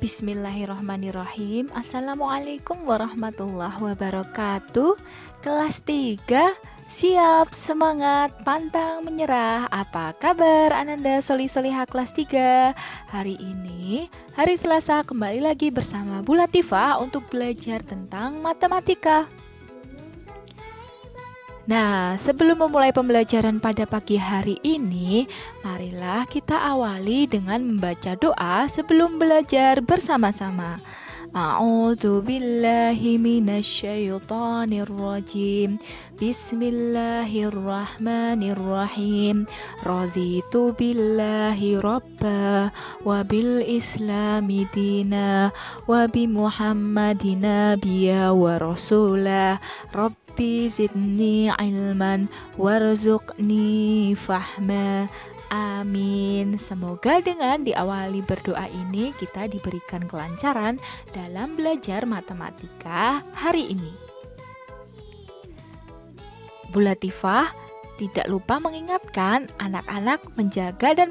Bismillahirrahmanirrahim. Assalamualaikum warahmatullahi wabarakatuh. Kelas 3, siap, semangat, pantang menyerah. Apa kabar Ananda Soli-Soliha kelas 3? Hari ini, hari Selasa, kembali lagi bersama Bu Latifah untuk belajar tentang matematika. Nah, sebelum memulai pembelajaran pada pagi hari ini, marilah kita awali dengan membaca doa sebelum belajar bersama-sama. A'udzu billahi minasyaitonir rajim. Bismillahirrahmanirrahim. Raditu billahi rabba wa bil islami dina wa bi Muhammadin nabiyya wa rasulah. Rabbi zidni ilman warzuqni fahma. Amin. Semoga dengan diawali berdoa ini kita diberikan kelancaran dalam belajar matematika hari ini. Bu Latifah tidak lupa mengingatkan anak-anak menjaga dan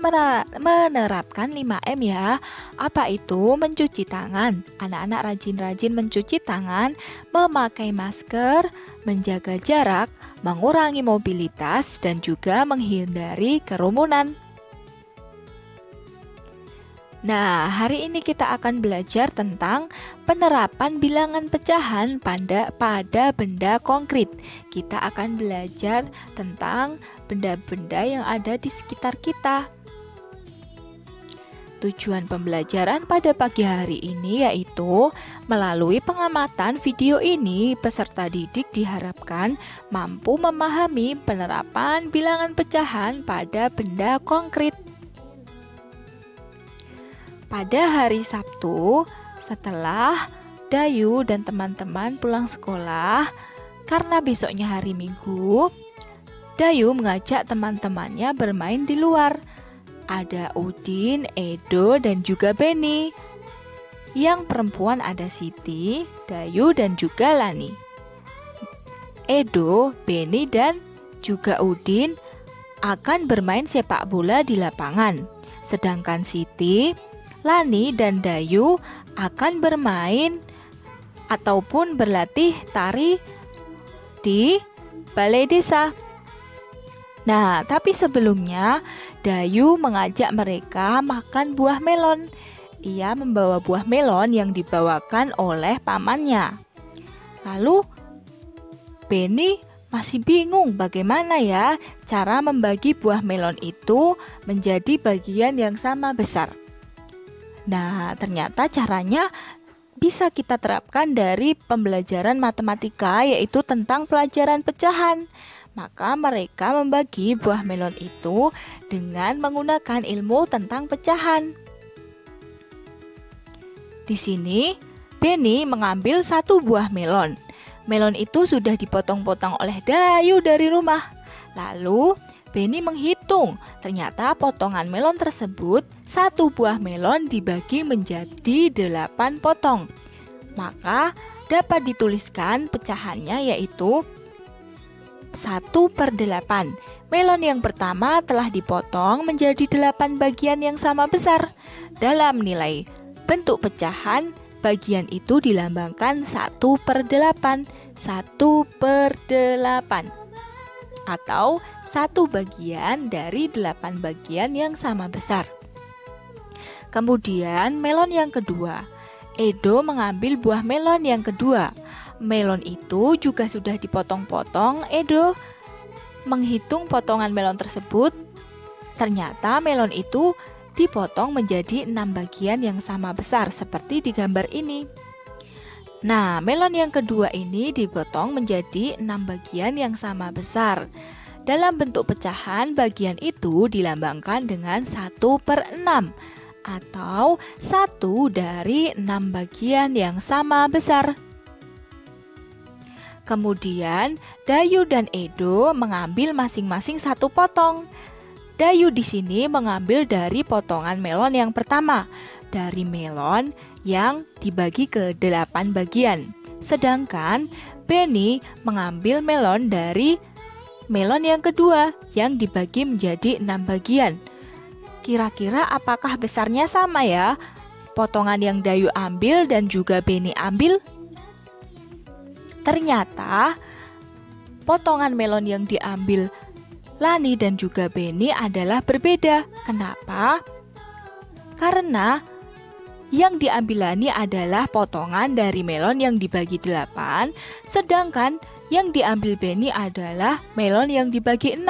menerapkan 5M ya. Apa itu? Mencuci tangan. Anak-anak rajin-rajin mencuci tangan, memakai masker, menjaga jarak, mengurangi mobilitas, dan juga menghindari kerumunan. Nah, hari ini kita akan belajar tentang penerapan bilangan pecahan pada benda konkret. Kita akan belajar tentang benda-benda yang ada di sekitar kita. Tujuan pembelajaran pada pagi hari ini yaitu melalui pengamatan video ini, peserta didik diharapkan mampu memahami penerapan bilangan pecahan pada benda konkret. Pada hari Sabtu, setelah Dayu dan teman-teman pulang sekolah, karena besoknya hari Minggu, Dayu mengajak teman-temannya bermain di luar. Ada Udin, Edo, dan juga Beni. Yang perempuan ada Siti, Dayu, dan juga Lani. Edo, Beni, dan juga Udin akan bermain sepak bola di lapangan. Sedangkan Siti, Lani, dan Dayu akan bermain ataupun berlatih tari di balai desa. Nah, tapi sebelumnya Dayu mengajak mereka makan buah melon. Ia membawa buah melon yang dibawakan oleh pamannya. Lalu Beni masih bingung bagaimana ya cara membagi buah melon itu menjadi bagian yang sama besar. Nah, ternyata caranya bisa kita terapkan dari pembelajaran matematika, yaitu tentang pelajaran pecahan. Maka mereka membagi buah melon itu dengan menggunakan ilmu tentang pecahan. Di sini, Beni mengambil satu buah melon. Melon itu sudah dipotong-potong oleh Dayu dari rumah. Lalu, Beni menghitung, ternyata potongan melon tersebut, satu buah melon dibagi menjadi 8 potong. Maka dapat dituliskan pecahannya yaitu 1/8. Melon yang pertama telah dipotong menjadi 8 bagian yang sama besar. Dalam nilai bentuk pecahan, bagian itu dilambangkan 1/8. 1/8. Atau satu bagian dari 8 bagian yang sama besar. Kemudian melon yang kedua, Edo mengambil buah melon yang kedua. Melon itu juga sudah dipotong-potong. Edo menghitung potongan melon tersebut. Ternyata melon itu dipotong menjadi 6 bagian yang sama besar seperti di gambar ini. Nah, melon yang kedua ini dipotong menjadi 6 bagian yang sama besar. Dalam bentuk pecahan, bagian itu dilambangkan dengan 1/6 atau 1 dari 6 bagian yang sama besar. Kemudian, Dayu dan Edo mengambil masing-masing 1 potong. Dayu di sini mengambil dari potongan melon yang pertama, dari melon yang dibagi ke 8 bagian. Sedangkan Beni mengambil melon dari melon yang kedua yang dibagi menjadi 6 bagian. Kira-kira apakah besarnya sama ya? potongan yang Dayu ambil dan juga Beni ambil? Ternyata potongan melon yang diambil Lani dan juga Beni adalah berbeda. Kenapa? Karena yang diambil Lani adalah potongan dari melon yang dibagi 8, sedangkan yang diambil Beni adalah melon yang dibagi 6.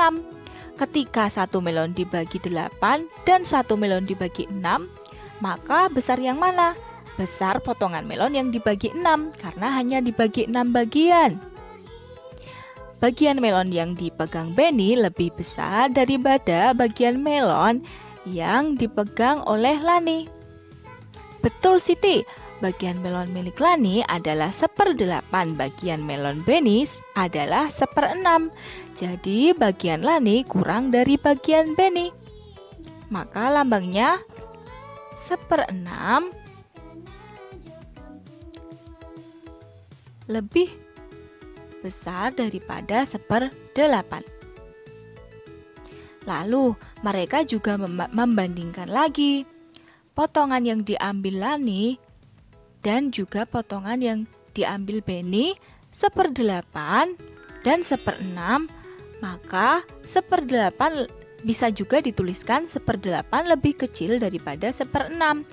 Ketika satu melon dibagi 8 dan satu melon dibagi 6, maka besar yang mana? Besar potongan melon yang dibagi 6 karena hanya dibagi 6 bagian. Bagian melon yang dipegang Beni lebih besar daripada bagian melon yang dipegang oleh Lani. Betul Siti, bagian melon milik Lani adalah 1/8, bagian melon Beni adalah 1/6. Jadi bagian Lani kurang dari bagian Beni. Maka lambangnya 1/6 lebih besar daripada 1/8. Lalu mereka juga membandingkan lagi potongan yang diambil Lani dan juga potongan yang diambil Beni 1/8 dan 1/6. Maka 1/8 bisa juga dituliskan 1/8 lebih kecil daripada 1/6.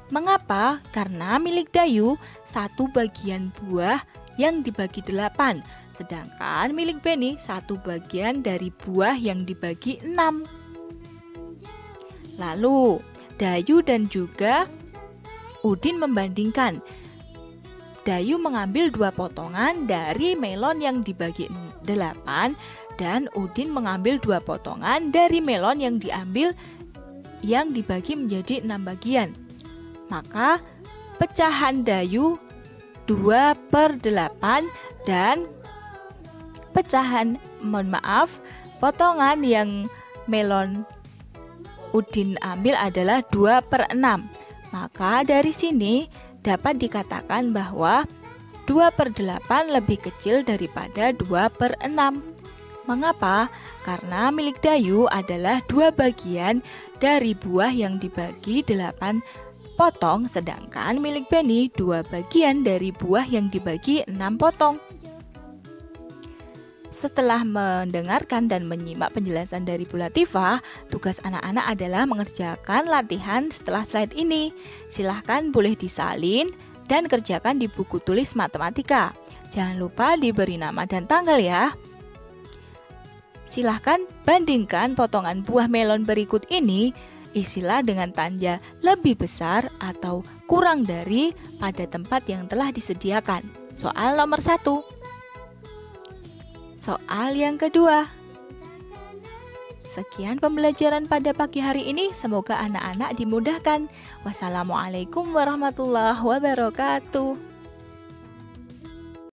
Mengapa? Karena milik Dayu satu bagian buah yang dibagi 8, sedangkan milik Beni satu bagian dari buah yang dibagi 6. Lalu Dayu dan juga Udin membandingkan. Dayu mengambil 2 potongan dari melon yang dibagi 8 dan Udin mengambil 2 potongan dari melon yang dibagi menjadi 6 bagian. Maka pecahan Dayu 2/8 dan potongan yang melon Udin ambil adalah 2/6. Maka dari sini dapat dikatakan bahwa 2/8 lebih kecil daripada 2/6. Mengapa? Karena milik Dayu adalah 2 bagian dari buah yang dibagi 8 potong, sedangkan milik Beni 2 bagian dari buah yang dibagi 6 potong. Setelah mendengarkan dan menyimak penjelasan dari Bu Latifah, tugas anak-anak adalah mengerjakan latihan setelah slide ini. Silahkan boleh disalin dan kerjakan di buku tulis matematika. Jangan lupa diberi nama dan tanggal ya. Silahkan bandingkan potongan buah melon berikut ini. Isilah dengan tanda lebih besar atau kurang dari pada tempat yang telah disediakan. Soal nomor 1. Soal yang kedua. Sekian pembelajaran pada pagi hari ini. Semoga anak-anak dimudahkan. Wassalamualaikum warahmatullahi wabarakatuh.